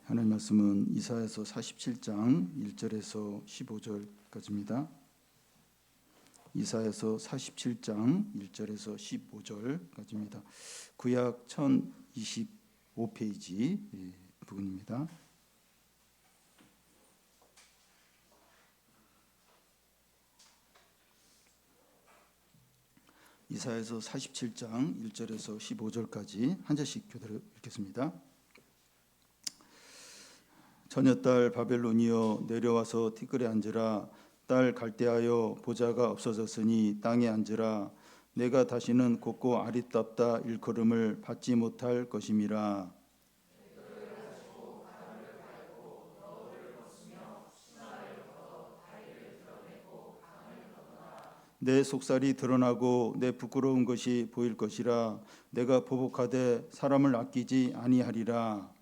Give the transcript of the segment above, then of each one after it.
하나님 말씀은 이사야서 47장 1절에서 15절까지입니다. 이사야서 47장 1절에서 15절까지입니다. 구약 1025페이지 부분입니다. 이사야서 47장 1절에서 15절까지 한 절씩 교대로 읽겠습니다. 처녀딸 바벨론이여 내려와서 티끌에 앉으라. 딸 갈대하여 보좌가 없어졌으니 땅에 앉으라. 내가 다시는 곱고 아리답다 일컬음을 받지 못할 것임이라. 내 속살이 드러나고 내 부끄러운 것이 보일 것이라. 내가 보복하되 사람을 아끼지 아니하리라.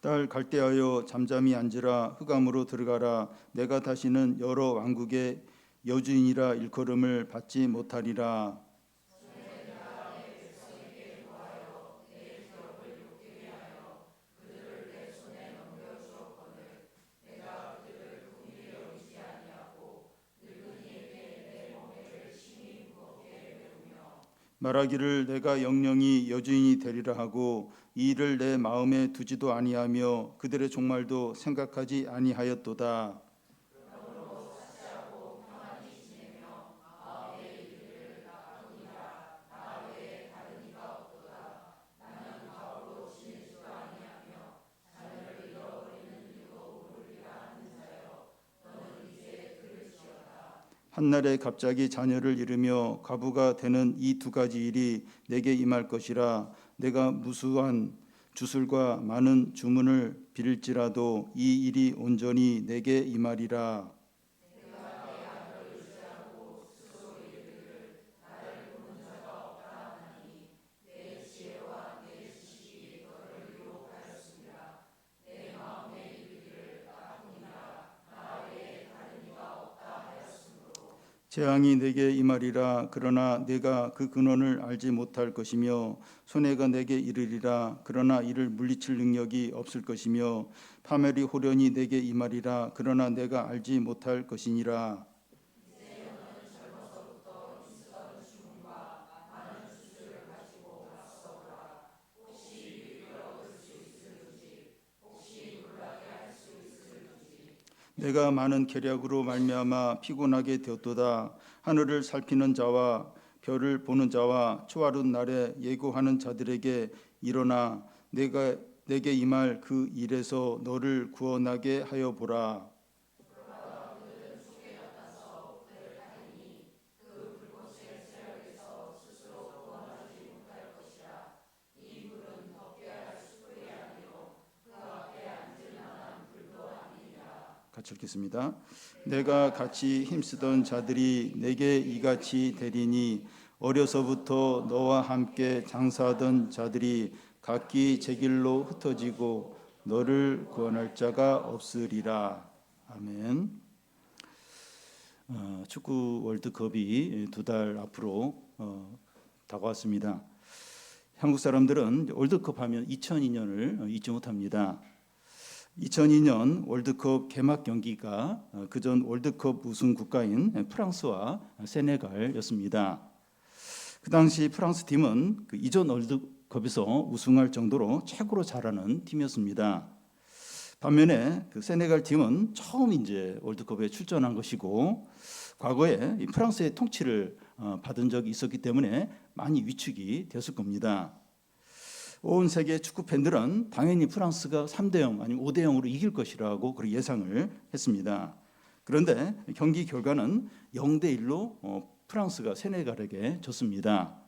딸 갈대하여 잠잠히 앉으라. 흑암으로 들어가라. 내가 다시는 여러 왕국의 여주인이라 일컬음을 받지 못하리라. 말하기를 내가 영영이 여주인이 되리라 하고 이 일을 내 마음에 두지도 아니하며 그들의 종말도 생각하지 아니하였도다. 한날에 갑자기 자녀를 잃으며 과부가 되는 이 두 가지 일이 내게 임할 것이라. 내가 무수한 주술과 많은 주문을 빌지라도 이 일이 온전히 내게 임하리라. 재앙이 내게 임하리라. 그러나 내가 그 근원을 알지 못할 것이며 손해가 내게 이르리라. 그러나 이를 물리칠 능력이 없을 것이며 파멸이 호련히 내게 임하리라. 그러나 내가 알지 못할 것이니라. 내가 많은 계략으로 말미암아 피곤하게 되었도다. 하늘을 살피는 자와 별을 보는 자와 초하룻 날에 예고하는 자들에게 일어나 내가 내게 임할 그 일에서 너를 구원하게 하여 보라. 같이 읽겠습니다. 내가 같이 힘쓰던 자들이 내게 이같이 되리니 어려서부터 너와 함께 장사하던 자들이 각기 제 길로 흩어지고 너를 구원할 자가 없으리라. 아멘. 축구 월드컵이 두 달 앞으로 다가왔습니다. 한국 사람들은 월드컵 하면 2002년을 잊지 못합니다. 2002년 월드컵 개막 경기가 그전 월드컵 우승 국가인 프랑스와 세네갈이었습니다. 그 당시 프랑스 팀은 그 이전 월드컵에서 우승할 정도로 최고로 잘하는 팀이었습니다. 반면에 그 세네갈 팀은 처음 이제 월드컵에 출전한 것이고 과거에 이 프랑스의 통치를 받은 적이 있었기 때문에 많이 위축이 됐을 겁니다. 온 세계 축구 팬들은 당연히 프랑스가 3대0 아니면 5대0으로 이길 것이라고 그렇게 예상을 했습니다. 그런데 경기 결과는 0대1로 프랑스가 세네갈에게 졌습니다.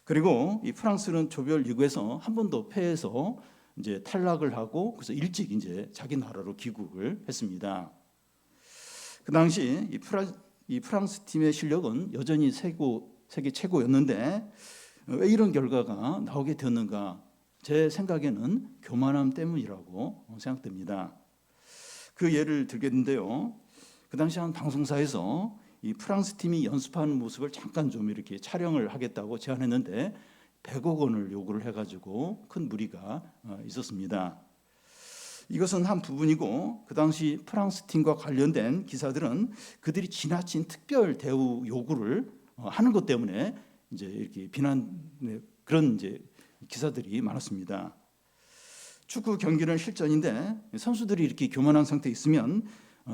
그리고 이 프랑스는 조별 리그에서 한 번 더 패해서 이제 탈락을 하고 그래서 일찍 이제 자기 나라로 귀국을 했습니다. 그 당시 이 프랑스 팀의 실력은 여전히 세계 최고였는데 왜 이런 결과가 나오게 되었는가? 제 생각에는 교만함 때문이라고 생각됩니다. 그 예를 들겠는데요. 그 당시 한 방송사에서 이 프랑스 팀이 연습하는 모습을 잠깐 좀 이렇게 촬영을 하겠다고 제안했는데 100억 원을 요구를 해가지고 큰 물의가 있었습니다. 이것은 한 부분이고, 그 당시 프랑스 팀과 관련된 기사들은 그들이 지나친 특별 대우 요구를 하는 것 때문에 이제 이렇게 비난, 그런 이제 기사들이 많았습니다. 축구 경기는 실전인데 선수들이 이렇게 교만한 상태에 있으면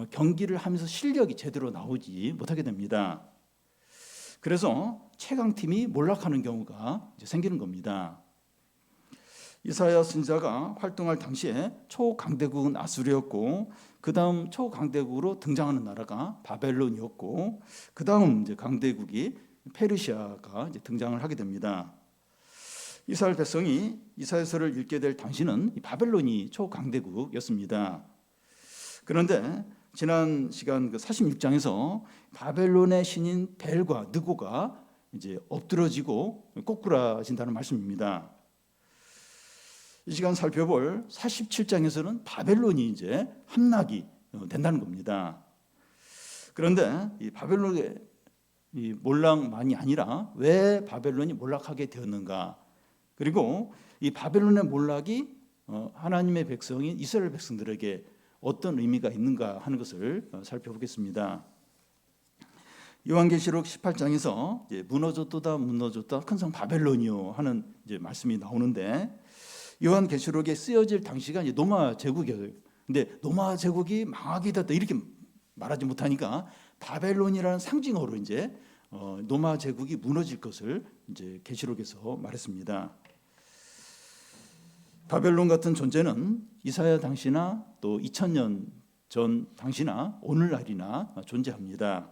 경기를 하면서 실력이 제대로 나오지 못하게 됩니다. 그래서 최강팀이 몰락하는 경우가 이제 생기는 겁니다. 이사야 선지자가 활동할 당시에 초강대국은 아수르였고, 그 다음 초강대국으로 등장하는 나라가 바벨론이었고, 그 다음 이제 강대국이 페르시아가 이제 등장을 하게 됩니다. 이스라엘 백성이 이사야서를 읽게 될 당시는 바벨론이 초강대국이었습니다. 그런데 지난 시간 그 46장에서 바벨론의 신인 벨과 느고가 이제 엎드러지고 꼬꾸라진다는 말씀입니다. 이 시간 살펴볼 47장에서는 바벨론이 이제 함락이 된다는 겁니다. 그런데 이 바벨론의 이 몰락만이 아니라 왜 바벨론이 몰락하게 되었는가? 그리고 이 바벨론의 몰락이 하나님의 백성인 이스라엘 백성들에게 어떤 의미가 있는가 하는 것을 살펴보겠습니다. 요한계시록 18장에서 무너졌도다 무너졌다 큰 성 바벨론이요 하는 이제 말씀이 나오는데, 요한계시록에 쓰여질 당시가 이제 로마 제국이에요. 근데 로마 제국이 망하게 됐다 이렇게 말하지 못하니까 바벨론이라는 상징어로 이제 로마 제국이 무너질 것을 이제 계시록에서 말했습니다. 바벨론 같은 존재는 이사야 당시나 또 2000년 전 당시나 오늘날이나 존재합니다.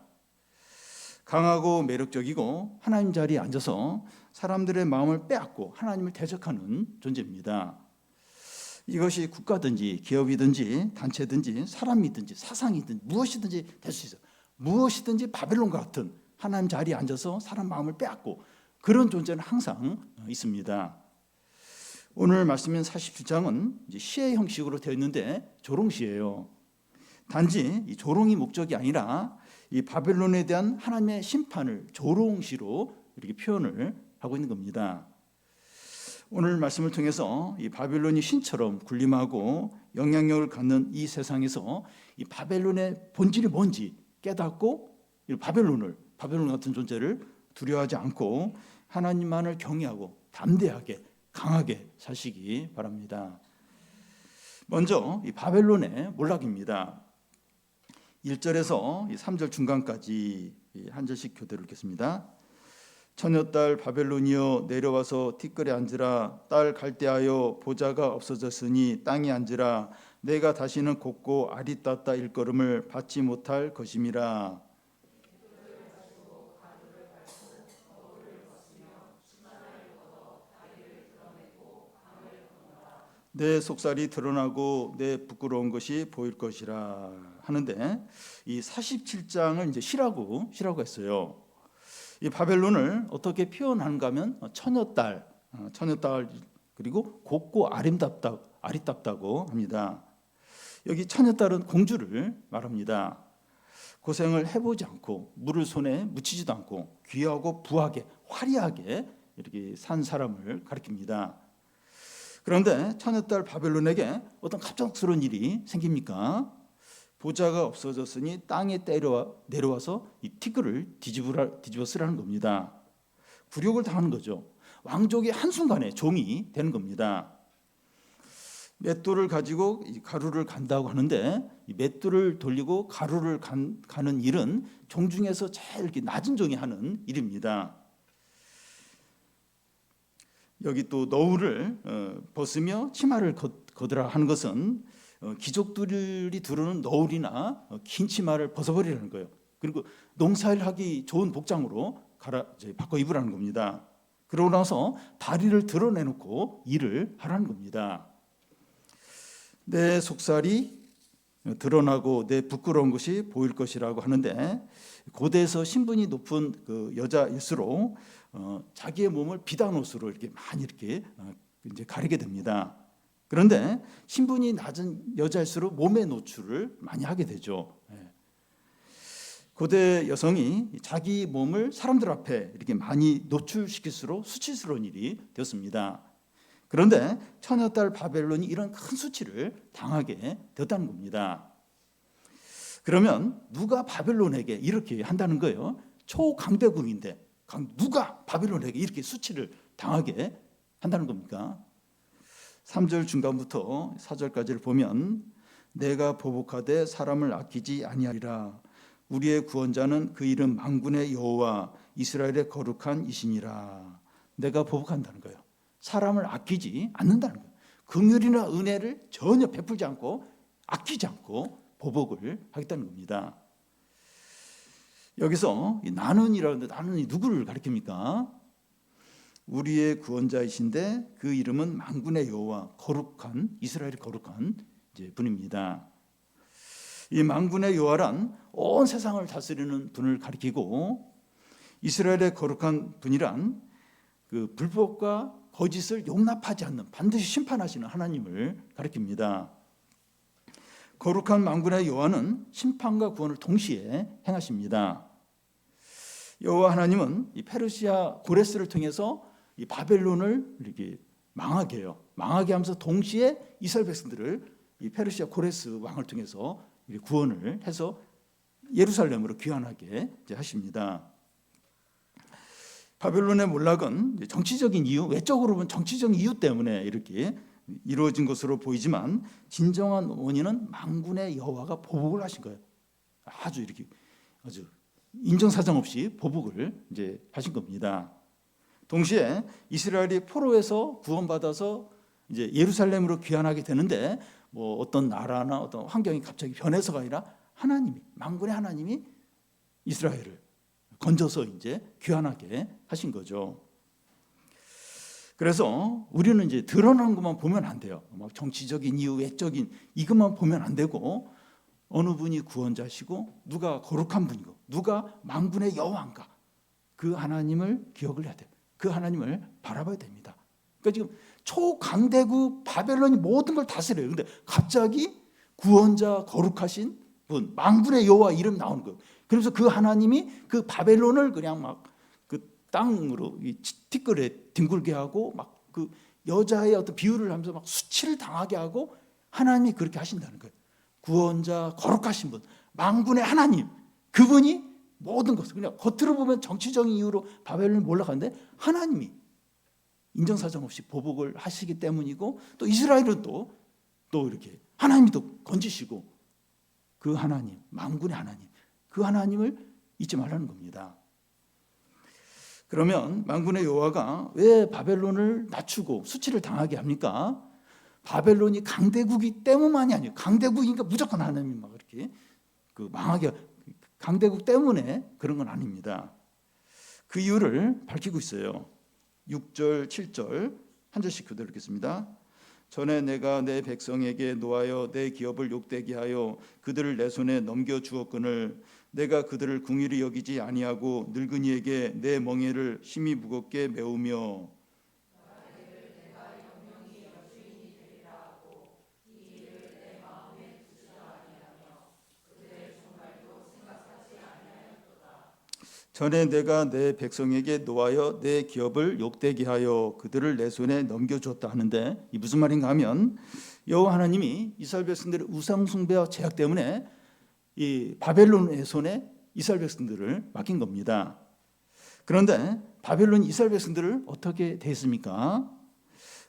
강하고 매력적이고 하나님 자리에 앉아서 사람들의 마음을 빼앗고 하나님을 대적하는 존재입니다. 이것이 국가든지 기업이든지 단체든지 사람이든지 사상이든지 무엇이든지 될 수 있어요. 무엇이든지 바벨론과 같은 하나님 자리에 앉아서 사람 마음을 빼앗고 그런 존재는 항상 있습니다. 오늘 말씀인 47장은 이제 시의 형식으로 되어 있는데 조롱시예요. 단지 이 조롱이 목적이 아니라 이 바벨론에 대한 하나님의 심판을 조롱시로 이렇게 표현을 하고 있는 겁니다. 오늘 말씀을 통해서 이 바벨론이 신처럼 군림하고 영향력을 갖는 이 세상에서 이 바벨론의 본질이 뭔지 깨닫고 이 바벨론 같은 존재를 두려워하지 않고 하나님만을 경외하고 담대하게 강하게 사시기 바랍니다. 먼저 이 바벨론의 몰락입니다. 1절에서 3절 중간까지 한 절씩 교대로 읽겠습니다. 처녀딸 바벨론이여 내려와서 티끌에 앉으라. 딸 갈대하여 보좌가 없어졌으니 땅에 앉으라. 내가 다시는 곱고 아리따따 일걸음을 받지 못할 것임이라. 내 속살이 드러나고 내 부끄러운 것이 보일 것이라 하는데, 이 47장을 이제 시라고 했어요. 이 바벨론을 어떻게 표현하는가 하면 처녀딸 그리고 곱고 아리따다고 합니다. 여기 처녀딸은 공주를 말합니다. 고생을 해보지 않고 물을 손에 묻히지도 않고 귀하고 부하게 화려하게 이렇게 산 사람을 가리킵니다. 그런데 처녀딸 바벨론에게 어떤 갑작스러운 일이 생깁니까? 보좌가 없어졌으니 땅에 내려와서 이 티끌을 뒤집어 쓰라는 겁니다. 굴욕을 당하는 거죠. 왕족이 한순간에 종이 되는 겁니다. 맷돌을 가지고 가루를 간다고 하는데, 이 맷돌을 돌리고 가루를 가는 일은 종 중에서 제일 이렇게 낮은 종이 하는 일입니다. 여기 또 너울을 벗으며 치마를 걷으라 하는 것은 귀족들이 두르는 너울이나 긴 치마를 벗어버리라는 거예요. 그리고 농사일 하기 좋은 복장으로 바꿔 입으라는 겁니다. 그러고 나서 다리를 드러내놓고 일을 하라는 겁니다. 내 속살이 드러나고 내 부끄러운 것이 보일 것이라고 하는데, 고대에서 신분이 높은 그 여자일수록 자기의 몸을 비단 옷으로 이렇게 많이 이렇게 이제 가리게 됩니다. 그런데 신분이 낮은 여자일수록 몸의 노출을 많이 하게 되죠. 고대 여성이 자기 몸을 사람들 앞에 이렇게 많이 노출시킬수록 수치스러운 일이 되었습니다. 그런데 처녀딸 바벨론이 이런 큰 수치를 당하게 되었다는 겁니다. 그러면 누가 바벨론에게 이렇게 한다는 거예요? 초강대국인데 누가 바벨론에게 이렇게 수치를 당하게 한다는 겁니까? 3절 중간부터 4절까지를 보면 내가 보복하되 사람을 아끼지 아니하리라. 우리의 구원자는 그 이름 만군의 여호와 이스라엘의 거룩한 이시니라. 내가 보복한다는 거예요. 사람을 아끼지 않는다는 거예요. 긍휼이나 은혜를 전혀 베풀지 않고 아끼지 않고 보복을 하겠다는 겁니다. 여기서 나는이라는데 나는이 누구를 가리킵니까? 우리의 구원자이신데 그 이름은 만군의 여호와 거룩한 이스라엘의 거룩한 분입니다. 이 만군의 여호와란 온 세상을 다스리는 분을 가리키고 이스라엘의 거룩한 분이란 그 불법과 거짓을 용납하지 않는 반드시 심판하시는 하나님을 가리킵니다. 거룩한 만군의 여호와는 심판과 구원을 동시에 행하십니다. 여호와 하나님은 이 페르시아 고레스를 통해서 이 바벨론을 이렇게 망하게 해요. 망하게 하면서 동시에 이스라엘 백성들을 이 페르시아 고레스 왕을 통해서 구원을 해서 예루살렘으로 귀환하게 하십니다. 바벨론의 몰락은 정치적인 이유, 외적으로 보면 정치적인 이유 때문에 이렇게 이루어진 것으로 보이지만 진정한 원인은 만군의 여호와가 보복을 하신 거예요. 아주 인정사정 없이 보복을 하신 겁니다. 동시에 이스라엘이 포로에서 구원받아서 예루살렘으로 귀환하게 되는데 뭐 어떤 나라나 어떤 환경이 갑자기 변해서가 아니라 하나님이 만군의 하나님이 이스라엘을 건져서 귀환하게 하신 거죠. 그래서 우리는 드러나는 것만 보면 안 돼요. 막 정치적인 이유, 외적인 이것만 보면 안 되고 어느 분이 구원자시고 누가 거룩한 분이고 누가 만군의 여호와인가 그 하나님을 기억을 해야 돼요. 그 하나님을 바라봐야 됩니다. 그러니까 지금 초강대국 바벨론이 모든 걸 다스려요. 그런데 갑자기 구원자 거룩하신 분 만군의 여호와 이름 나오는 거예요. 그래서 그 하나님이 그 바벨론을 그냥 막 그 땅으로 티끌에 뒹굴게 하고 막 그 여자의 어떤 비유를 하면서 막 수치를 당하게 하고 하나님이 그렇게 하신다는 거예요. 구원자 거룩하신 분 만군의 하나님 그분이 모든 것을 그냥 겉으로 보면 정치적인 이유로 바벨론을 몰락하는데 하나님이 인정사정 없이 보복을 하시기 때문이고 또 이스라엘은 또 이렇게 하나님이 또 건지시고 그 하나님 만군의 하나님 그 하나님을 잊지 말라는 겁니다. 그러면 만군의 여호와가 왜 바벨론을 낮추고 수치를 당하게 합니까? 바벨론이 강대국이 때문만이 아니에요. 강대국이니까 무조건 하나님이 막 이렇게 망하게 강대국 때문에 그런 건 아닙니다. 그 이유를 밝히고 있어요. 6절, 7절 한 절씩 그대로 읽겠습니다. 전에 내가 내 백성에게 노하여 내 기업을 욕되게 하여 그들을 내 손에 넘겨 주었거늘 내가 그들을 궁휼히 여기지 아니하고 늙은이에게 내 멍에를 심히 무겁게 메우며 전에 내가 내 백성에게 노하여 내 기업을 욕되게 하여 그들을 내 손에 넘겨주었다 하는데 이 무슨 말인가 하면 여호와 하나님이 이스라엘 백성들의 우상 숭배와 제약 때문에 이 바벨론의 손에 이스라엘 백성들을 맡긴 겁니다. 그런데 바벨론이 이스라엘 백성들을 어떻게 대했습니까?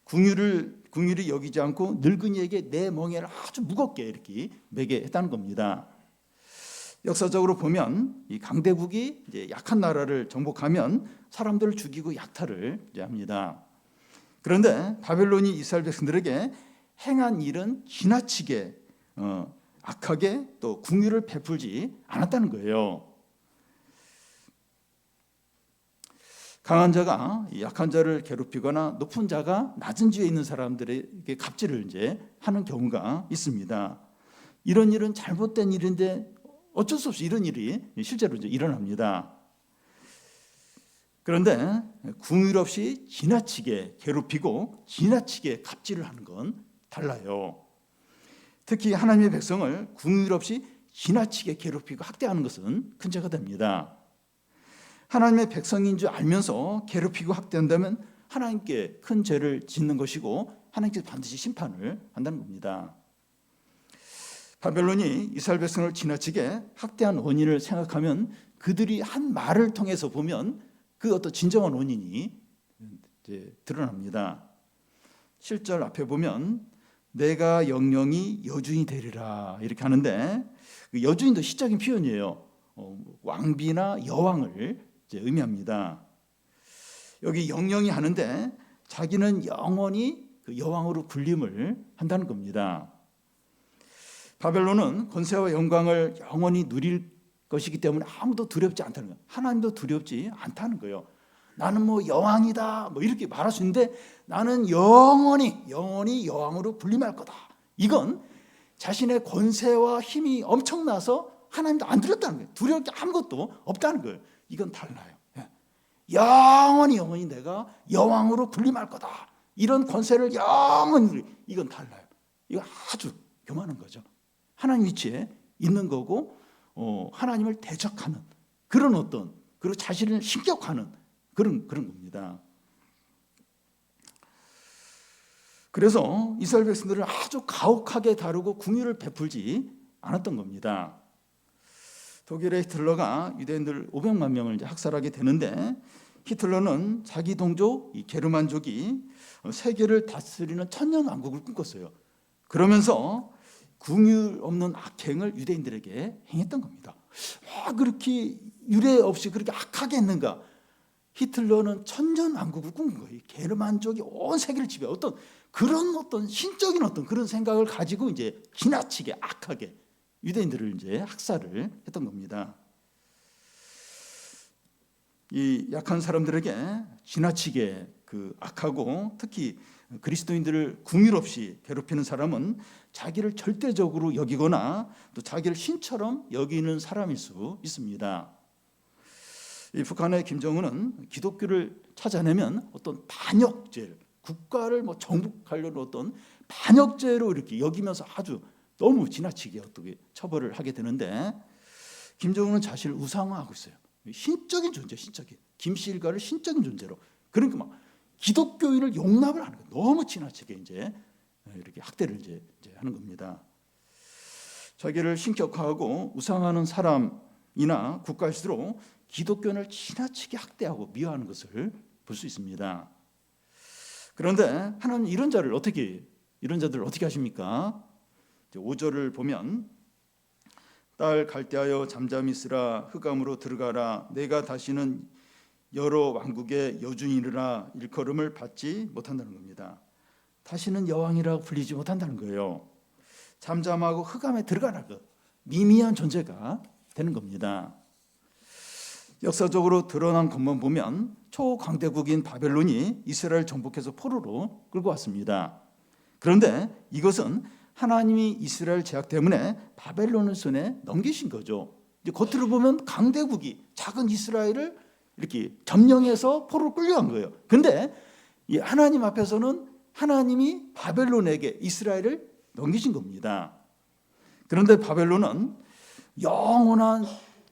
궁휼히 여기지 않고 늙은이에게 내 멍에를 아주 무겁게 이렇게 매게 했다는 겁니다. 역사적으로 보면 이 강대국이 약한 나라를 정복하면 사람들을 죽이고 약탈을 합니다. 그런데 바벨론이 이스라엘 백성들에게 행한 일은 지나치게 악하게 또 궁휼을 베풀지 않았다는 거예요. 강한 자가 약한 자를 괴롭히거나 높은 자가 낮은 지에 있는 사람들에게 갑질을 하는 경우가 있습니다. 이런 일은 잘못된 일인데 어쩔 수 없이 이런 일이 실제로 일어납니다. 그런데 궁휼 없이 지나치게 괴롭히고 지나치게 갑질을 하는 건 달라요. 특히 하나님의 백성을 궁휼 없이 지나치게 괴롭히고 학대하는 것은 큰 죄가 됩니다. 하나님의 백성인 줄 알면서 괴롭히고 학대한다면 하나님께 큰 죄를 짓는 것이고 하나님께서 반드시 심판을 한다는 겁니다. 바벨론이 이스라엘 백성을 지나치게 학대한 원인을 생각하면 그들이 한 말을 통해서 보면 그 어떤 진정한 원인이 이제 드러납니다. 7절 앞에 보면 내가 영영이 여주인이 되리라 이렇게 하는데 여주인도 시적인 표현이에요. 왕비나 여왕을 이제 의미합니다. 여기 영영이 하는데 자기는 영원히 그 여왕으로 군림을 한다는 겁니다. 바벨론은 권세와 영광을 영원히 누릴 것이기 때문에 아무도 두렵지 않다는 거예요. 하나님도 두렵지 않다는 거예요. 나는 뭐 여왕이다 뭐 이렇게 말할 수 있는데 나는 영원히 여왕으로 군림할 거다. 이건 자신의 권세와 힘이 엄청나서 하나님도 안 두렵다는 거예요. 두려울 게 아무것도 없다는 거예요. 이건 달라요. 영원히 내가 여왕으로 군림할 거다. 이런 권세를 영원히, 이건 달라요. 이거 아주 교만한 거죠. 하나님 위치에 있는 거고 하나님을 대적하는 그런 어떤, 그리고 자신을 신격화하는 그런 겁니다. 그래서 이스라엘 백성들을 아주 가혹하게 다루고 궁유를 베풀지 않았던 겁니다. 독일의 히틀러가 유대인들 500만 명을 이제 학살하게 되는데 히틀러는 자기 동족 이 게르만족이 세계를 다스리는 천년 왕국을 꿈꿨어요. 그러면서 궁유 없는 악행을 유대인들에게 행했던 겁니다. 와, 그렇게 유례 없이 그렇게 악하게 했는가? 히틀러는 천년 왕국을 꿈꾼 거예요. 게르만족이 온 세계를 지배. 어떤 신적인 어떤 그런 생각을 가지고 이제 지나치게 악하게 유대인들을 이제 학살을 했던 겁니다. 이 약한 사람들에게 지나치게 그 악하고 특히 그리스도인들을 궁율 없이 괴롭히는 사람은 자기를 절대적으로 여기거나 또 자기를 신처럼 여기는 사람일 수 있습니다. 이 북한의 김정은은 기독교를 찾아내면 어떤 반역죄, 국가를 뭐 정복하려는 어떤 반역죄로 이렇게 여기면서 아주 너무 지나치게 어떻게 처벌을 하게 되는데 김정은은 자신을 우상화하고 있어요. 신적인 존재, 신적인 김씨일가를 신적인 존재로. 그러니까 막 기독교인을 용납을 하는 거예요. 너무 지나치게 이제 이렇게 학대를 이제 하는 겁니다. 자기를 신격화하고 우상하는 사람이나 국가일수록 기독교인을 지나치게 학대하고 미워하는 것을 볼 수 있습니다. 그런데 하나님 이런 자들을 어떻게 하십니까? 5절을 보면 딸 갈대하여 잠잠히 있으라 흑암으로 들어가라 내가 다시는 여러 왕국의 여주인이라 일컬음을 받지 못한다는 겁니다. 다시는 여왕이라고 불리지 못한다는 거예요. 잠잠하고 흑암에 들어가라 그 미미한 존재가 되는 겁니다. 역사적으로 드러난 것만 보면 초강대국인 바벨론이 이스라엘 정복해서 포로로 끌고 왔습니다. 그런데 이것은 하나님이 이스라엘 제약 때문에 바벨론을 손에 넘기신 거죠. 이제 겉으로 보면 강대국이 작은 이스라엘을 이렇게 점령해서 포로로 끌려간 거예요. 그런데 이 하나님 앞에서는 하나님이 바벨론에게 이스라엘을 넘기신 겁니다. 그런데 바벨론은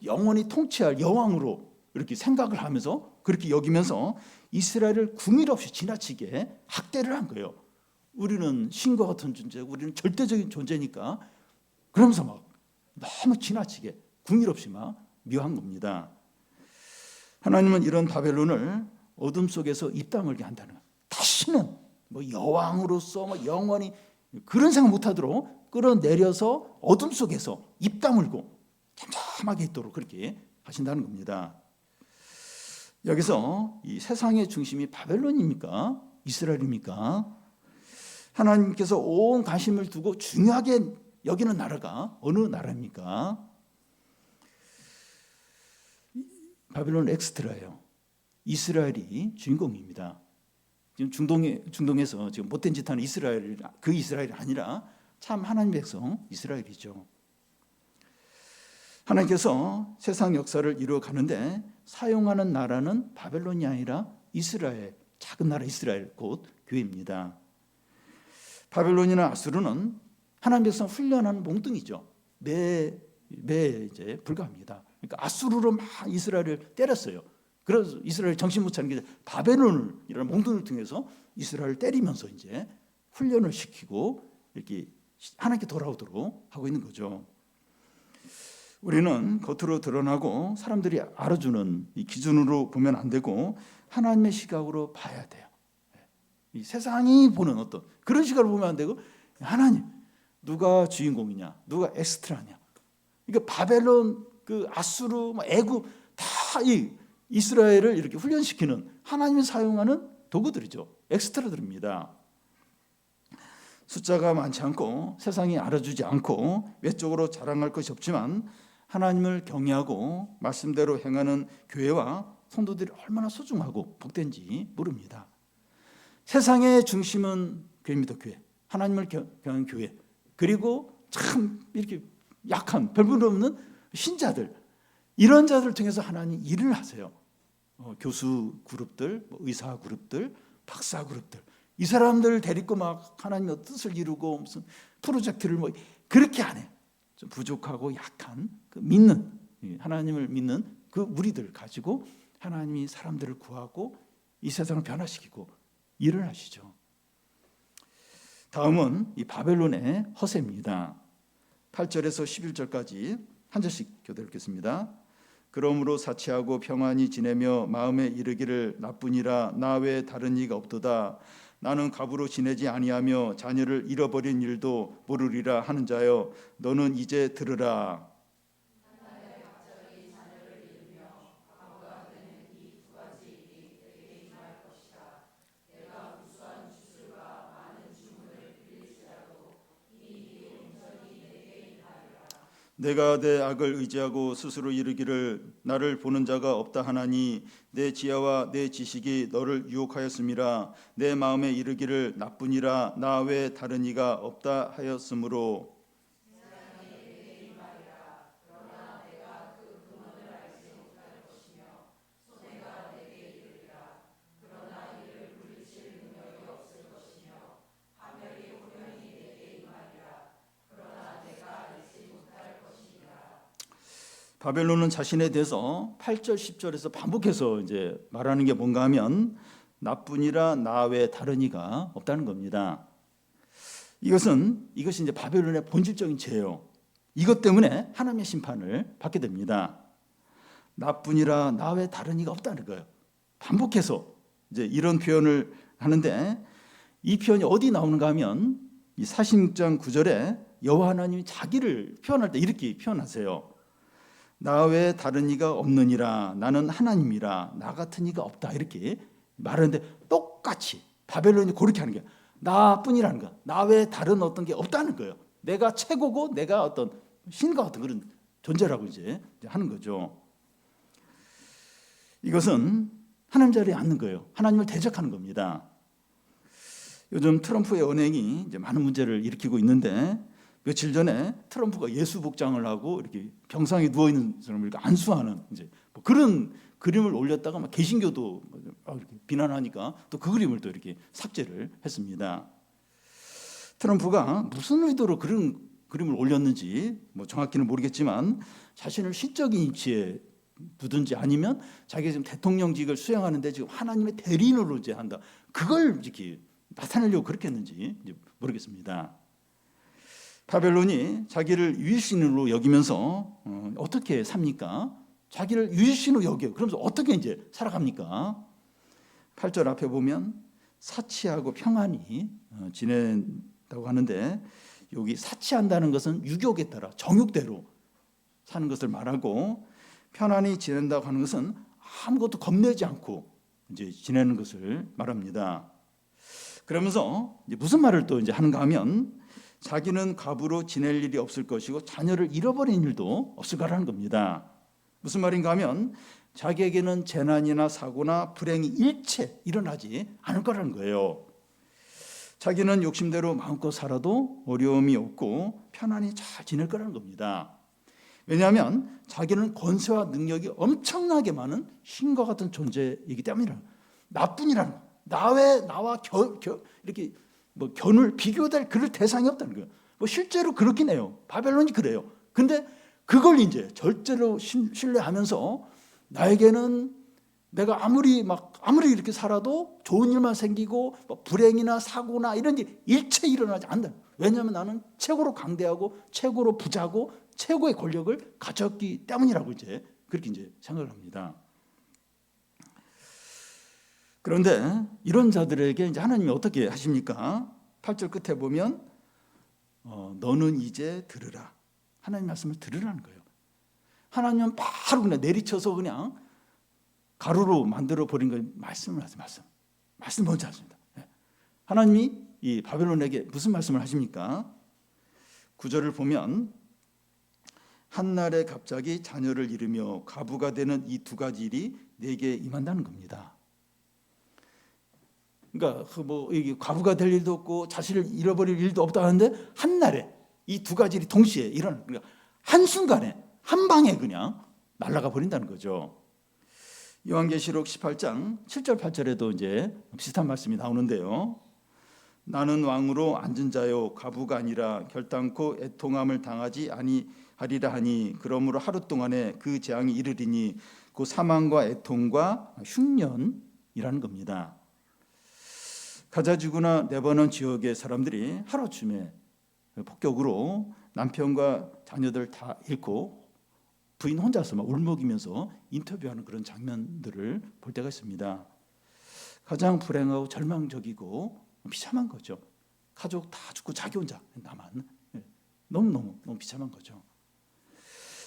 영원히 통치할 여왕으로 이렇게 생각을 하면서 그렇게 여기면서 이스라엘을 궁일 없이 지나치게 학대를 한 거예요. 우리는 신과 같은 존재고 우리는 절대적인 존재니까 그러면서 막 너무 지나치게 궁일 없이 막 미워한 겁니다. 하나님은 이런 바벨론을 어둠 속에서 입 다물게 한다는 거예요. 다시는 뭐 여왕으로서 뭐 영원히 그런 생각 못하도록 끌어내려서 어둠 속에서 입 다물고 잠잠하게 있도록 그렇게 하신다는 겁니다. 여기서 이 세상의 중심이 바벨론입니까? 이스라엘입니까? 하나님께서 온 관심을 두고 중요하게 여기는 나라가 어느 나라입니까? 바벨론 엑스트라예요. 이스라엘이 주인공입니다. 지금 중동에서 지금 못된 짓 하는 이스라엘, 그 이스라엘이 아니라 참 하나님 백성 이스라엘이죠. 하나님께서 세상 역사를 이루어 가는데 사용하는 나라는 바벨론이 아니라 이스라엘, 작은 나라 이스라엘, 곧 교회입니다. 바벨론이나 아수르는 하나님 백성 훈련하는 몽둥이죠. 매 매에 이제 불과합니다. 그러니까 아수르로 막 이스라엘을 때렸어요. 그래서 이스라엘 정신 못 차리는 게 바벨론을 이런 몽둥이를 통해서 이스라엘을 때리면서 이제 훈련을 시키고 이렇게 하나님께 돌아오도록 하고 있는 거죠. 우리는 겉으로 드러나고 사람들이 알아주는 이 기준으로 보면 안 되고 하나님의 시각으로 봐야 돼요. 이 세상이 보는 어떤 그런 시각으로 보면 안 되고 하나님 누가 주인공이냐, 누가 엑스트라냐. 그러니까 바벨론, 그 아수르, 애굽 다 이 이스라엘을 이렇게 훈련시키는 하나님이 사용하는 도구들이죠. 엑스트라들입니다. 숫자가 많지 않고 세상이 알아주지 않고 외적으로 자랑할 것이 없지만 하나님을 경외하고 말씀대로 행하는 교회와 성도들이 얼마나 소중하고 복된지 모릅니다. 세상의 중심은 교회입니다. 교회. 하나님을 경외하는 교회. 그리고 참 이렇게 약한 별볼 없는 신자들, 이런 자들을 통해서 하나님 일을 하세요. 교수 그룹들, 의사 그룹들, 박사 그룹들, 이 사람들을 데리고 막 하나님의 뜻을 이루고 무슨 프로젝트를 뭐 그렇게 안 해. 좀 부족하고 약한 그 믿는, 하나님을 믿는 그 무리들 가지고 하나님이 사람들을 구하고 이 세상을 변화시키고 일을 하시죠. 다음은 이 바벨론의 허세입니다. 8절에서 11절까지 한 절씩 교대 읽겠습니다. 그러므로 사치하고 평안히 지내며 마음에 이르기를 나뿐이라 나 외에 다른 이가 없도다. 나는 갑으로 지내지 아니하며 자녀를 잃어버린 일도 모르리라 하는 자여 너는 이제 들으라. 내가 내 악을 의지하고 스스로 이르기를 나를 보는 자가 없다 하나니 내 지혜와 내 지식이 너를 유혹하였음이라. 내 마음에 이르기를 나뿐이라 나 외에 다른 이가 없다 하였으므로. 바벨론은 자신에 대해서 8절 10절에서 반복해서 이제 말하는 게 뭔가 하면 나뿐이라 나 외에 다른 이가 없다는 겁니다. 이것이 이제 바벨론의 본질적인 죄예요. 이것 때문에 하나님의 심판을 받게 됩니다. 나뿐이라 나 외에 다른 이가 없다는 거예요. 반복해서 이제 이런 표현을 하는데 이 표현이 어디 나오는가 하면 이 46장 9절에 여호와 하나님이 자기를 표현할 때 이렇게 표현하세요. 나 외에 다른 이가 없느니라. 나는 하나님이라. 나 같은 이가 없다. 이렇게 말하는데 똑같이 바벨론이 그렇게 하는 거야. 나뿐이라는 거야. 나 외에 다른 어떤 게 없다는 거예요. 내가 최고고 내가 어떤 신과 같은 그런 존재라고 이제 하는 거죠. 이것은 하나님 자리에 앉는 거예요. 하나님을 대적하는 겁니다. 요즘 트럼프의 언행이 이제 많은 문제를 일으키고 있는데 며칠 전에 트럼프가 예수 복장을 하고 이렇게 병상에 누워 있는 사람을 안수하는 이제 뭐 그런 그림을 올렸다가 막 개신교도 이렇게 비난하니까 또 그 그림을 또 이렇게 삭제를 했습니다. 트럼프가 무슨 의도로 그런 그림을 올렸는지 뭐 정확히는 모르겠지만 자신을 시적인 위치에 두든지 아니면 자기가 지금 대통령직을 수행하는데 지금 하나님의 대리인으로 이제 한다. 그걸 이렇게 나타내려고 그렇게 했는지 이제 모르겠습니다. 바벨론이 자기를 유일신으로 여기면서 어떻게 삽니까? 자기를 유일신으로 여겨요. 그러면서 어떻게 이제 살아갑니까? 8절 앞에 보면 사치하고 평안히 지낸다고 하는데 여기 사치한다는 것은 유욕에 따라 정욕대로 사는 것을 말하고 편안히 지낸다고 하는 것은 아무것도 겁내지 않고 이제 지내는 것을 말합니다. 그러면서 이제 무슨 말을 또 이제 하는가 하면 자기는 갑으로 지낼 일이 없을 것이고 자녀를 잃어버린 일도 없을 거라는 겁니다. 무슨 말인가 하면 자기에게는 재난이나 사고나 불행이 일체 일어나지 않을 거라는 거예요. 자기는 욕심대로 마음껏 살아도 어려움이 없고 편안히 잘 지낼 거라는 겁니다. 왜냐하면 자기는 권세와 능력이 엄청나게 많은 신과 같은 존재이기 때문이라. 나뿐이라는 거예요. 나와 이렇게 뭐 견을 비교될 그럴 대상이 없다는 거예요. 뭐 실제로 그렇긴 해요. 바벨론이 그래요. 근데 그걸 이제 절대로 신뢰하면서 나에게는 내가 아무리 이렇게 살아도 좋은 일만 생기고 불행이나 사고나 이런 일 일체 일어나지 않는다. 왜냐하면 나는 최고로 강대하고 최고로 부자고 최고의 권력을 가졌기 때문이라고 이제 그렇게 이제 생각을 합니다. 그런데 이런 자들에게 이제 하나님이 어떻게 하십니까? 8절 끝에 보면 너는 이제 들으라. 하나님 말씀을 들으라는 거예요. 하나님은 바로 그냥 내리쳐서 그냥 가루로 만들어 버린 걸 말씀을 하세요. 말씀 먼저 하십니다. 하나님이 이 바벨론에게 무슨 말씀을 하십니까? 9절을 보면 한날에 갑자기 자녀를 잃으며 과부가 되는 이 두 가지 일이 내게 임한다는 겁니다. 그러니까 이게 과부가 될 일도 없고 자신을 잃어버릴 일도 없다는데 한날에 이 두 가지 일이 동시에 일어나는, 그러니까 한순간에 한 방에 그냥 날아가 버린다는 거죠. 요한계시록 18장 7절 8절에도 이제 비슷한 말씀이 나오는데요. 나는 왕으로 앉은 자요 과부가 아니라 결단코 애통함을 당하지 아니하리라 하니 그러므로 하루 동안에 그 재앙이 이르리니 그 사망과 애통과 흉년이라는 겁니다. 가자지구나 레바논 지역의 사람들이 하루아침에 폭격으로 남편과 자녀들 다 잃고 부인 혼자서 막 울먹이면서 인터뷰하는 그런 장면들을 볼 때가 있습니다. 가장 불행하고 절망적이고 비참한 거죠. 가족 다 죽고 자기 혼자 나만. 너무 비참한 거죠.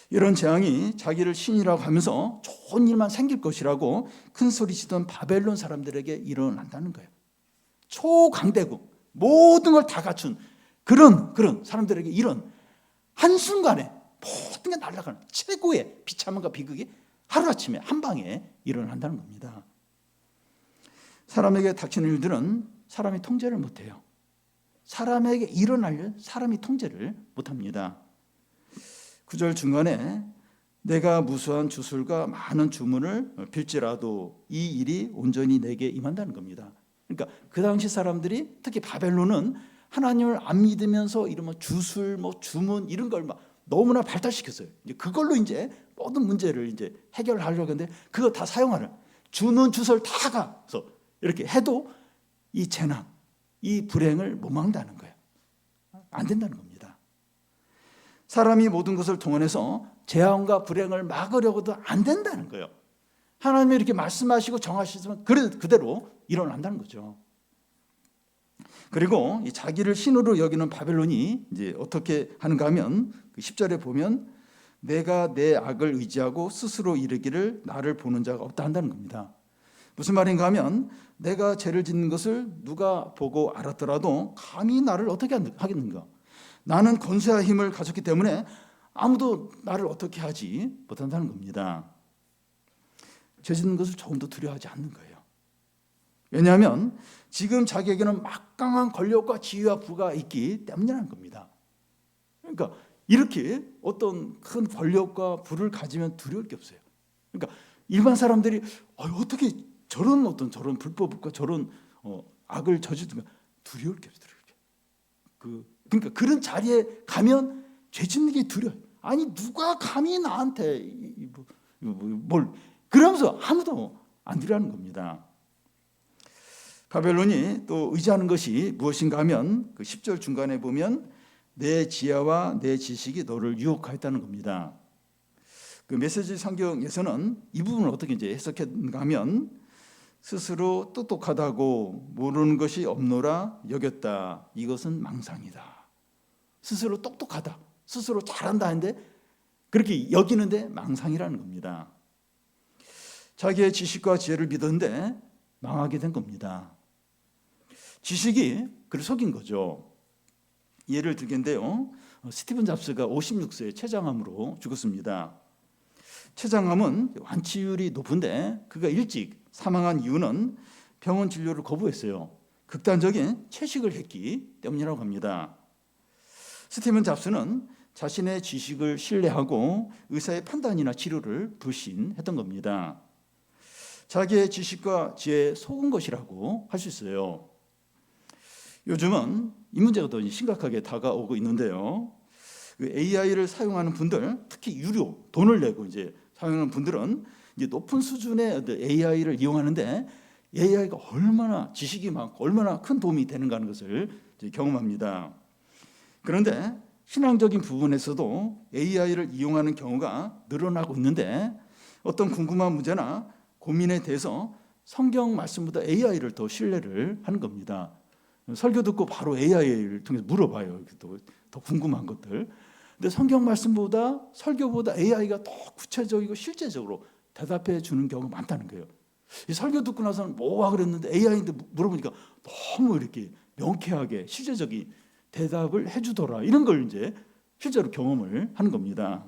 이런 재앙이 자기를 신이라고 하면서 좋은 일만 생길 것이라고 큰 소리치던 바벨론 사람들에게 일어난다는 거예요. 초강대국 모든 걸 다 갖춘 그런 사람들에게 이런 한순간에 모든 게 날아가는 최고의 비참함과 비극이 하루아침에 한 방에 일어난다는 겁니다. 사람에게 닥치는 일들은 사람이 통제를 못해요. 사람에게 일어날 일 사람이 통제를 못합니다. 9절 중간에 내가 무수한 주술과 많은 주문을 빌지라도 이 일이 온전히 내게 임한다는 겁니다. 그러니까 그 당시 사람들이 특히 바벨론은 하나님을 안 믿으면서 이런 주술, 주문 이런 걸 막 너무나 발달시켰어요. 이제 그걸로 이제 모든 문제를 이제 해결하려고 했는데 그거 다 사용하는 주문 주설 다 가서 이렇게 해도 이 재난, 이 불행을 못 막는다는 거예요. 안 된다는 겁니다. 사람이 모든 것을 동원해서 재앙과 불행을 막으려고도 안 된다는 거예요. 하나님이 이렇게 말씀하시고 정하시면 그대로 일어난다는 거죠. 그리고 자기를 신으로 여기는 바벨론이 이제 어떻게 하는가 하면 10절에 보면 내가 내 악을 의지하고 스스로 이르기를 나를 보는 자가 없다 한다는 겁니다. 무슨 말인가 하면 내가 죄를 짓는 것을 누가 보고 알았더라도 감히 나를 어떻게 하겠는가. 나는 권세와 힘을 가졌기 때문에 아무도 나를 어떻게 하지 못한다는 겁니다. 죄 짓는 것을 조금도 두려워하지 않는 거예요. 왜냐하면 지금 자기에게는 막강한 권력과 지위와 부가 있기 때문이라는 겁니다. 그러니까 이렇게 어떤 큰 권력과 부를 가지면 두려울 게 없어요. 그러니까 일반 사람들이 어떻게 저런 불법과 저런 악을 저지르면 두려울 게 없어요. 그러니까 그런 자리에 가면 죄 짓는 게 두려워요. 아니 누가 감히 나한테 뭘 그러면서 아무도 안 두려워하는 겁니다. 바벨론이 또 의지하는 것이 무엇인가 하면 그 10절 중간에 보면 내 지혜와 내 지식이 너를 유혹하였다는 겁니다. 그 메시지 성경에서는 이 부분을 어떻게 이제 해석했는가 하면 스스로 똑똑하다고 모르는 것이 없노라 여겼다. 이것은 망상이다. 스스로 똑똑하다, 스스로 잘한다 하는데 그렇게 여기는데 망상이라는 겁니다. 자기의 지식과 지혜를 믿었는데 망하게 된 겁니다. 지식이 그를 속인 거죠. 예를 들겠는데요. 스티븐 잡스가 56세에 췌장암으로 죽었습니다. 췌장암은 완치율이 높은데 그가 일찍 사망한 이유는 병원 진료를 거부했어요. 극단적인 채식을 했기 때문이라고 합니다. 스티븐 잡스는 자신의 지식을 신뢰하고 의사의 판단이나 치료를 불신했던 겁니다. 자기의 지식과 지혜에 속은 것이라고 할 수 있어요. 요즘은 이 문제가 더 심각하게 다가오고 있는데요. 그 AI를 사용하는 분들, 특히 유료 돈을 내고 이제 사용하는 분들은 이제 높은 수준의 AI를 이용하는데 AI가 얼마나 지식이 많고 얼마나 큰 도움이 되는가 하는 것을 경험합니다. 그런데 신앙적인 부분에서도 AI를 이용하는 경우가 늘어나고 있는데 어떤 궁금한 문제나 고민에 대해서 성경 말씀보다 AI를 더 신뢰를 하는 겁니다. 설교 듣고 바로 AI를 통해서 물어봐요. 더 궁금한 것들. 근데 성경 말씀보다 설교보다 AI가 더 구체적이고 실제적으로 대답해 주는 경우가 많다는 거예요. 이 설교 듣고 나서는 뭐가 그랬는데 AI한테 물어보니까 너무 이렇게 명쾌하게 실제적인 대답을 해주더라. 이런 걸 이제 실제로 경험을 하는 겁니다.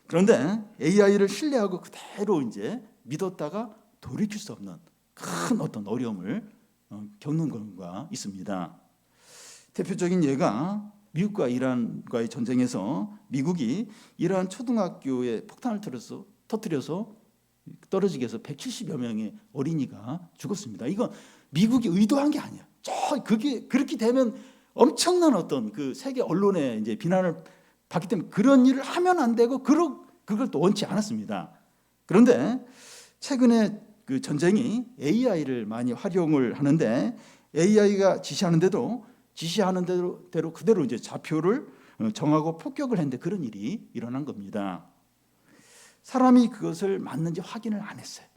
그런데 AI를 신뢰하고 그대로 이제 믿었다가 돌이킬 수 없는 큰 어떤 어려움을 겪는 경우가 있습니다. 대표적인 예가 미국과 이란과의 전쟁에서 미국이 이란 초등학교에 폭탄을 터뜨려서 떨어지게 해서 170여 명의 어린이가 죽었습니다. 이건 미국이 의도한 게 아니야. 그게 그렇게 되면 엄청난 어떤 그 세계 언론의 이제 비난을 받기 때문에 그런 일을 하면 안 되고 그걸 또 원치 않았습니다. 그런데 최근에 그 전쟁이 AI를 많이 활용을 하는데 AI가 지시하는 대로 그대로 이제 좌표를 정하고 폭격을 했는데 그런 일이 일어난 겁니다. 사람이 그것을 맞는지 확인을 안 했어요.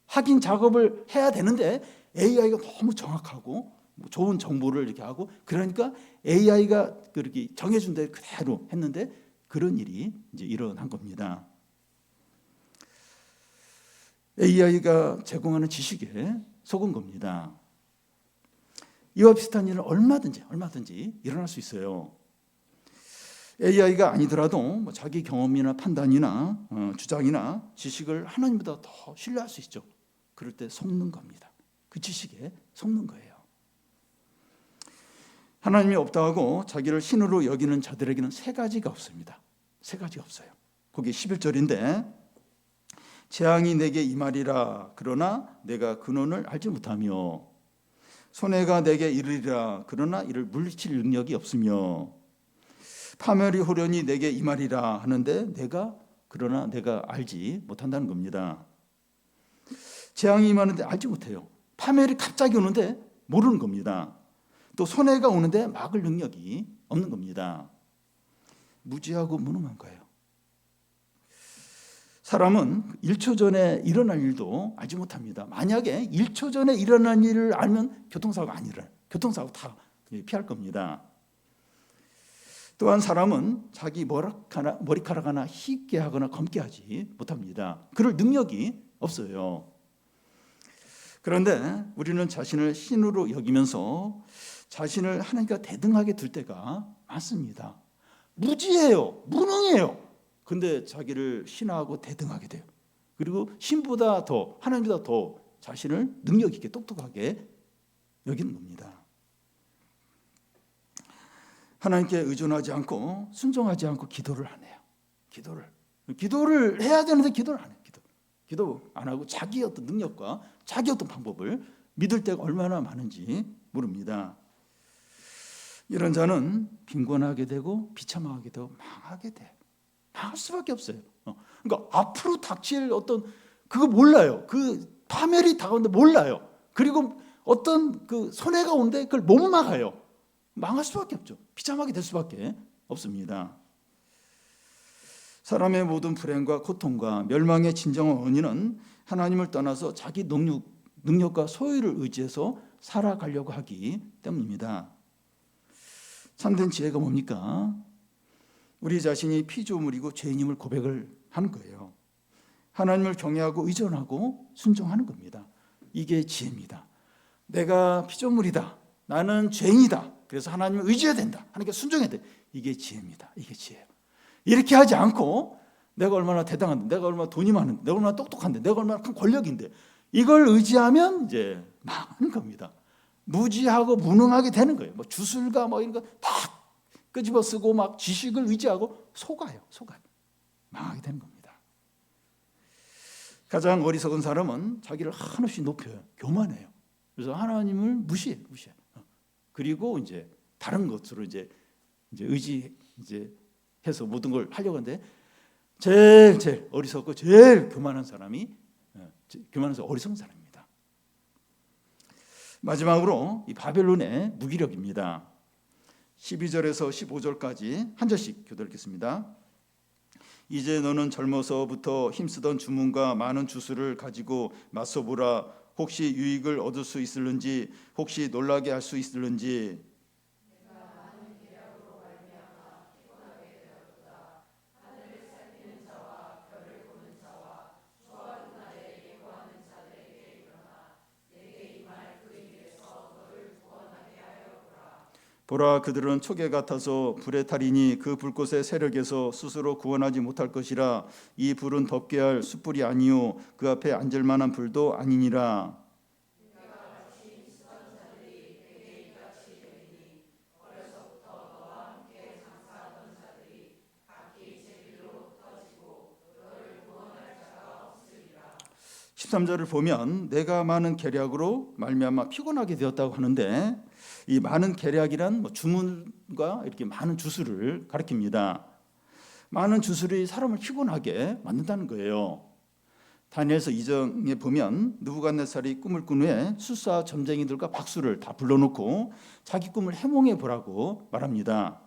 확인 작업을 해야 되는데 AI가 너무 정확하고 좋은 정보를 이렇게 하고 그러니까 AI가 그렇게 정해준 대로 그대로 했는데 그런 일이 이제 일어난 겁니다. AI가 제공하는 지식에 속은 겁니다. 이와 비슷한 일은 얼마든지 일어날 수 있어요. AI가 아니더라도 자기 경험이나 판단이나 주장이나 지식을 하나님보다 더 신뢰할 수 있죠. 그럴 때 속는 겁니다. 그 지식에 속는 거예요. 하나님이 없다 하고 자기를 신으로 여기는 자들에게는 세 가지가 없습니다. 세 가지 없어요. 거기 11절인데 재앙이 내게 임하리라 그러나 내가 근원을 알지 못하며 손해가 내게 이르리라 그러나 이를 물리칠 능력이 없으며 파멸이 호련히 내게 임하리라 하는데 그러나 내가 알지 못한다는 겁니다. 재앙이 임하는데 알지 못해요. 파멸이 갑자기 오는데 모르는 겁니다. 또 손해가 오는데 막을 능력이 없는 겁니다. 무지하고 무능한 거예요. 사람은 1초 전에 일어날 일도 알지 못합니다. 만약에 1초 전에 일어난 일을 알면 교통사고가 안 일어나요. 교통사고 다 피할 겁니다. 또한 사람은 자기 머리카락 하나 휘게 하거나 검게 하지 못합니다. 그럴 능력이 없어요. 그런데 우리는 자신을 신으로 여기면서 자신을 하나님과 대등하게 둘 때가 많습니다. 무지해요. 무능해요. 근데 자기를 신하고 대등하게 돼요. 그리고 신보다 더 하나님보다 더 자신을 능력 있게 똑똑하게 여기는 겁니다. 하나님께 의존하지 않고 순종하지 않고 기도를 안 해요. 기도를 해야 되는데 기도를 안 해요. 기도 안 하고 자기 어떤 능력과 자기 어떤 방법을 믿을 때가 얼마나 많은지 모릅니다. 이런 자는 빈곤하게 되고 비참하게 되고 망하게 돼. 망할 수밖에 없어요. 그러니까 앞으로 닥칠 어떤 그거 몰라요. 그 파멸이 다가오는데 몰라요. 그리고 어떤 그 손해가 오는데 그걸 못 막아요. 망할 수밖에 없죠. 비참하게 될 수밖에 없습니다. 사람의 모든 불행과 고통과 멸망의 진정한 원인은 하나님을 떠나서 자기 능력과 소유를 의지해서 살아가려고 하기 때문입니다. 참된 지혜가 뭡니까? 우리 자신이 피조물이고 죄인임을 고백을 하는 거예요. 하나님을 경외하고 의존하고 순종하는 겁니다. 이게 지혜입니다. 내가 피조물이다. 나는 죄인이다. 그래서 하나님을 의지해야 된다. 하나님께 순종해야 돼. 이게 지혜입니다. 이게 지혜예요. 이렇게 하지 않고 내가 얼마나 대단한데, 내가 얼마나 돈이 많은데, 내가 얼마나 똑똑한데, 내가 얼마나 큰 권력인데 이걸 의지하면 이제 망하는 겁니다. 무지하고 무능하게 되는 거예요. 뭐 주술가 뭐 이런 거 다 끄집어 쓰고 막 지식을 의지하고 속아요. 망하게 되는 겁니다. 가장 어리석은 사람은 자기를 한없이 높여요. 교만해요. 그래서 하나님을 무시해. 그리고 이제 다른 것으로 이제 이제 해서 모든 걸 하려고 하는데 제일 어리석고 제일 교만한 사람이 교만해서 어리석은 사람입니다. 마지막으로 이 바벨론의 무기력입니다. 12절에서 15절까지 한 절씩 교도하겠습니다. 이제 너는 젊어서부터 힘쓰던 주문과 많은 주술을 가지고 맞서보라. 혹시 유익을 얻을 수 있을는지, 혹시 놀라게 할 수 있을는지. 보라, 그들은 초계 같아서 불에 타리니 그 불꽃의 세력에서 스스로 구원하지 못할 것이라. 이 불은 덮게 할 숯불이 아니요 그 앞에 앉을 만한 불도 아니니라. (13절을) 보면 내가 많은 계략으로 말미암아 피곤하게 되었다고 하는데, 이 많은 계략이란 주문과 이렇게 많은 주술을 가리킵니다. 많은 주술이 사람을 피곤하게 만든다는 거예요. 다니엘서 2장에 보면 느부갓네살이 꿈을 꾼 후에 술사 점쟁이들과 박수를 다 불러놓고 자기 꿈을 해몽해 보라고 말합니다.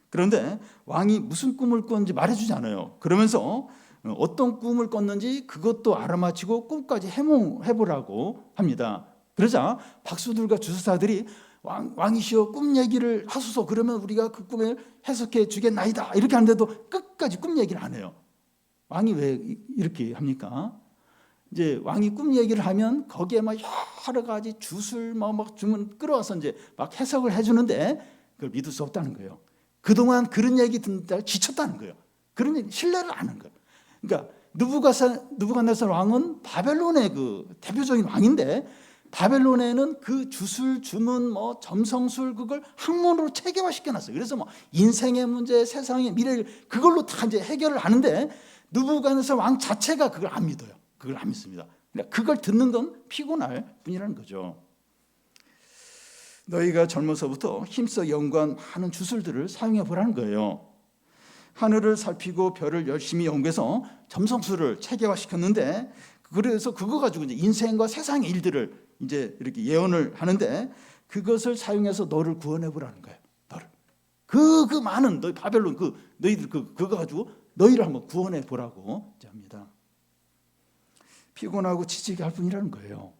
그런데 왕이 무슨 꿈을 꿨는지 말해주지 않아요. 그러면서 어떤 꿈을 꿨는지 그것도 알아맞히고 꿈까지 해몽해 보라고 합니다. 그러자 박수들과 주술사들이 왕이시여 꿈 얘기를 하소서. 그러면 우리가 그 꿈을 해석해 주겠나이다. 이렇게 하는데도 끝까지 꿈 얘기를 안 해요. 왕이 왜 이렇게 합니까? 이제 왕이 꿈 얘기를 하면 거기에 막 여러 가지 주술 막 주문 끌어와서 이제 막 해석을 해주는데 그걸 믿을 수 없다는 거예요. 그동안 그런 얘기 듣다 지쳤다는 거예요. 그런 얘기 신뢰를 안 하는 거예요. 그러니까 느부갓네살 왕은 바벨론의 그 대표적인 왕인데, 바벨론에는 그 주술, 주문, 점성술 그걸 학문으로 체계화시켜 놨어요. 그래서 인생의 문제, 세상의 미래를 그걸로 다 이제 해결을 하는데, 느부갓네살 왕 자체가 그걸 안 믿어요. 그걸 안 믿습니다. 그러니까 그걸 듣는 건 피곤할 뿐이라는 거죠. 너희가 젊어서부터 힘써 연구한 많은 주술들을 사용해 보라는 거예요. 하늘을 살피고 별을 열심히 연구해서 점성술을 체계화시켰는데, 그래서 그거 가지고 이제 인생과 세상의 일들을 이제 이렇게 예언을 하는데, 그것을 사용해서 너를 구원해 보라는 거예요. 너를 그 많은 너희 바벨론 너희들 그거 가지고 너희를 한번 구원해 보라고 합니다. 피곤하고 지치게 할 뿐이라는 거예요.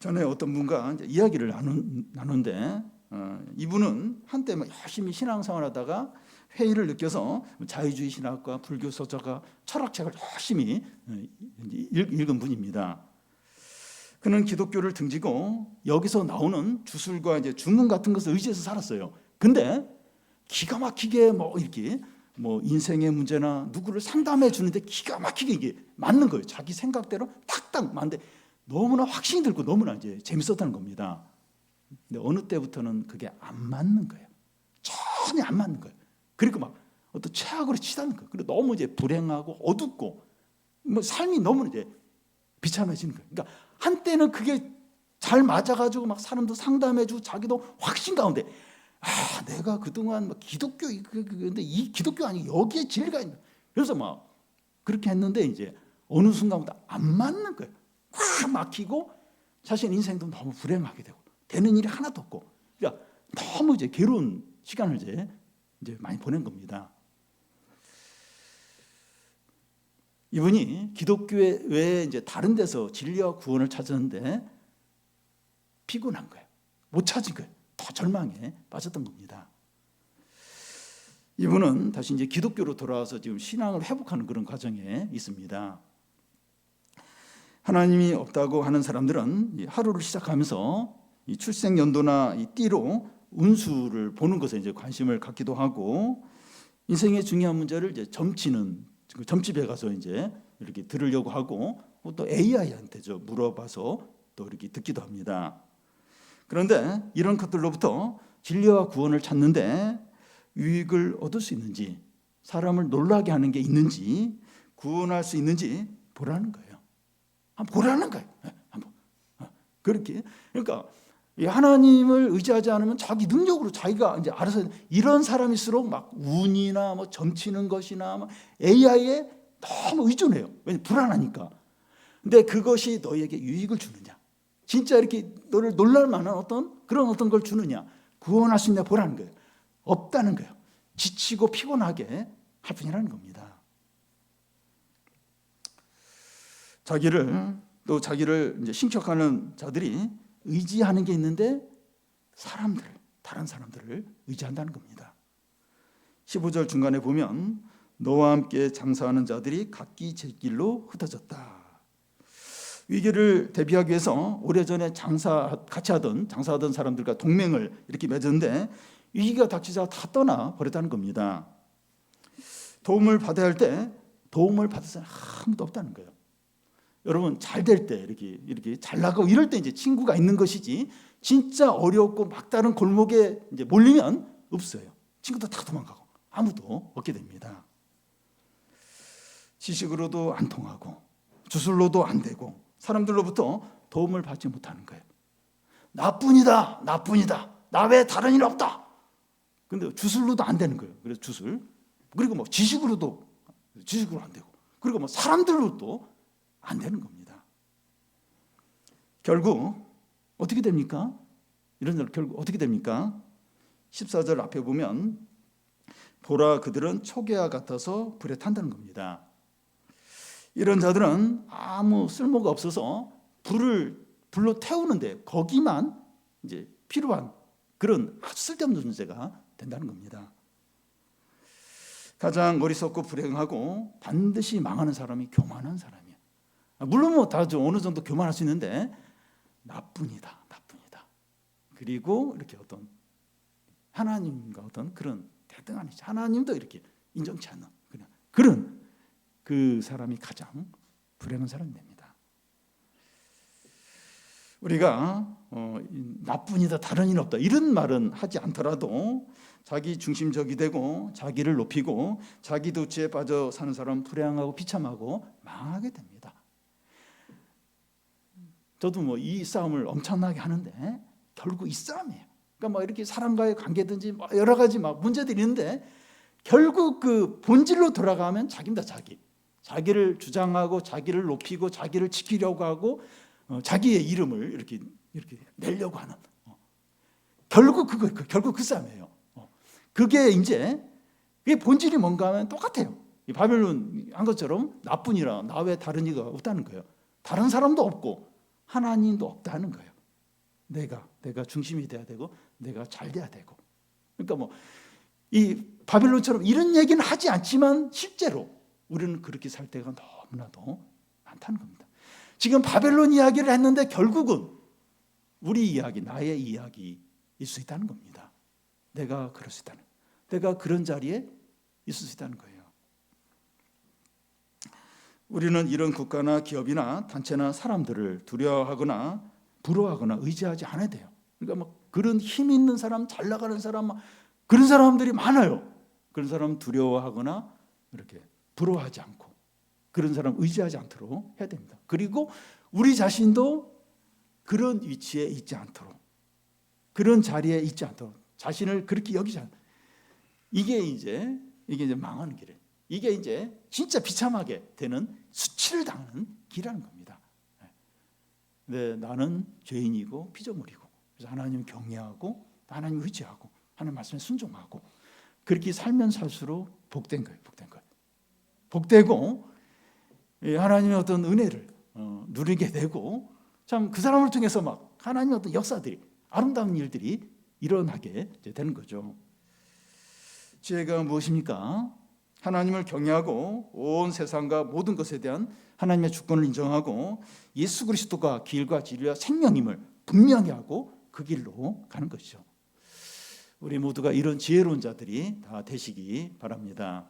전에 어떤 분과 이제 이야기를 나누는데, 이분은 한때 열심히 신앙생활하다가 회의를 느껴서 자유주의 신학과 불교 서적과 철학책을 열심히 읽은 분입니다. 그는 기독교를 등지고 여기서 나오는 주술과 이제 주문 같은 것을 의지해서 살았어요. 근데 기가 막히게 이렇게 인생의 문제나 누구를 상담해 주는데 기가 막히게 이게 맞는 거예요. 자기 생각대로 탁탁 맞는데 너무나 확신이 들고 너무나 이제 재밌었다는 겁니다. 근데 어느 때부터는 그게 안 맞는 거예요. 전혀 안 맞는 거예요. 그리고 어떤 최악으로 치닫는 거예요. 그리고 너무 이제 불행하고 어둡고 삶이 너무 이제 비참해지는 거예요. 그러니까 한때는 그게 잘 맞아가지고 사람도 상담해주고 자기도 확신 가운데 내가 그동안 기독교 근데 이 기독교 아니고 여기에 진리가 있는. 그래서 그렇게 했는데 이제 어느 순간부터 안 맞는 거예요. 확 막히고 자신 인생도 너무 불행하게 되고 되는 일이 하나도 없고, 그러니까 너무 이제 괴로운 시간을 이제 많이 보낸 겁니다. 이분이 기독교에 외에 이제 다른 데서 진리와 구원을 찾았는데 피곤한 거예요. 못 찾은 거예요. 더 절망에 빠졌던 겁니다. 이분은 다시 이제 기독교로 돌아와서 지금 신앙을 회복하는 그런 과정에 있습니다. 하나님이 없다고 하는 사람들은 하루를 시작하면서 이 출생 연도나 이 띠로 운수를 보는 것에 이제 관심을 갖기도 하고, 인생의 중요한 문제를 이제 점집에 가서 이제 이렇게 들으려고 하고, 또 AI한테 물어봐서 또 이렇게 듣기도 합니다. 그런데 이런 것들로부터 진리와 구원을 찾는데 유익을 얻을 수 있는지, 사람을 놀라게 하는 게 있는지, 구원할 수 있는지 보라는 거예요. 한번 보라는 거예요. 한번. 그렇게. 그러니까 이 하나님을 의지하지 않으면 자기 능력으로 자기가 이제 알아서 이런 사람일수록 막 운이나 뭐 점치는 것이나 뭐 AI에 너무 의존해요. 왜냐면 불안하니까. 근데 그것이 너희에게 유익을 주느냐? 진짜 이렇게 너를 놀랄 만한 그런 걸 주느냐? 구원할 수 있냐 보라는 거예요. 없다는 거예요. 지치고 피곤하게 할 뿐이라는 겁니다. 자기를 이제 신격하는 자들이 의지하는 게 있는데 다른 사람들을 의지한다는 겁니다. 15절 중간에 보면 너와 함께 장사하는 자들이 각기 제 길로 흩어졌다. 위기를 대비하기 위해서 오래전에 같이 장사하던 사람들과 동맹을 이렇게 맺었는데 위기가 닥치자 다 떠나 버렸다는 겁니다. 도움을 받아야 할 때 도움을 받을 사람 아무도 없다는 거예요. 여러분 잘 될 때 이렇게 잘 나가고 이럴 때 이제 친구가 있는 것이지 진짜 어렵고 막다른 골목에 이제 몰리면 없어요. 친구도 다 도망가고 아무도 없게 됩니다. 지식으로도 안 통하고 주술로도 안 되고 사람들로부터 도움을 받지 못하는 거예요. 나뿐이다. 나 외에 다른 일 없다. 근데 주술로도 안 되는 거예요. 그래서 주술. 그리고 뭐 지식으로 안 되고 그리고 뭐 사람들로도 안 되는 겁니다. 결국 어떻게 됩니까? 결국 어떻게 됩니까? 14절 앞에 보면 보라 그들은 초계와 같아서 불에 탄다는 겁니다. 이런 자들은 아무 쓸모가 없어서 불로 태우는데 거기만 이제 필요한 그런 아주 쓸데없는 존재가 된다는 겁니다. 가장 어리석고 불행하고 반드시 망하는 사람이 교만한 사람이에요. 물론 뭐 다 어느 정도 교만할 수 있는데 나뿐이다. 그리고 이렇게 하나님과 그런 대등한 하나님도 이렇게 인정치 않는 그런 그 사람이 가장 불행한 사람이 됩니다. 우리가 나뿐이다 다른 일 없다 이런 말은 하지 않더라도 자기 중심적이 되고 자기를 높이고 자기 도취에 빠져 사는 사람은 불행하고 비참하고 망하게 됩니다. 저도 뭐 이 싸움을 엄청나게 하는데 결국 이 싸움이에요. 그러니까 뭐 이렇게 사람과의 관계든지 뭐 여러 가지 막 문제들이 있는데 결국 그 본질로 돌아가면 자기입니다. 자기를 주장하고 자기를 높이고 자기를 지키려고 하고 자기의 이름을 이렇게 내려고 하는 결국 그 싸움이에요. 그게 이제 그게 본질이 뭔가 하면 똑같아요. 이 바벨론 한 것처럼 나뿐이라 나 외에 다른 이가 없다는 거예요. 다른 사람도 없고 하나님도 없다는 거예요. 내가 중심이 돼야 되고 내가 잘 돼야 되고. 그러니까 뭐 이 바벨론처럼 이런 얘기는 하지 않지만 실제로 우리는 그렇게 살 때가 너무나도 많다는 겁니다. 지금 바벨론 이야기를 했는데 결국은 우리 이야기, 나의 이야기일 수 있다는 겁니다. 내가 그럴 수 있다는, 내가 그런 자리에 있을 수 있다는 거예요. 우리는 이런 국가나 기업이나 단체나 사람들을 두려워하거나 부러워하거나 의지하지 않아야 돼요. 그러니까 막 그런 힘 있는 사람, 잘 나가는 사람, 그런 사람들이 많아요. 그런 사람 두려워하거나 이렇게 부러워하지 않고 그런 사람 의지하지 않도록 해야 됩니다. 그리고 우리 자신도 그런 위치에 있지 않도록, 그런 자리에 있지 않도록 자신을 그렇게 여기지 않도록. 이게 이제 망하는 길이에요. 이게 이제 진짜 비참하게 되는 수치를 당하는 길이라는 겁니다. 네, 나는 죄인이고 피조물이고 그래서 하나님 경외하고 하나님 의지하고 하나님 말씀에 순종하고 그렇게 살면 살수록 복된 거예요. 복되고 하나님의 어떤 은혜를 누리게 되고 참 그 사람을 통해서 막 하나님의 어떤 역사들이 아름다운 일들이 일어나게 되는 거죠. 지혜가 무엇입니까? 하나님을 경외하고 온 세상과 모든 것에 대한 하나님의 주권을 인정하고 예수 그리스도가 길과 진리와 생명임을 분명히 하고 그 길로 가는 것이죠. 우리 모두가 이런 지혜로운 자들이 다 되시기 바랍니다.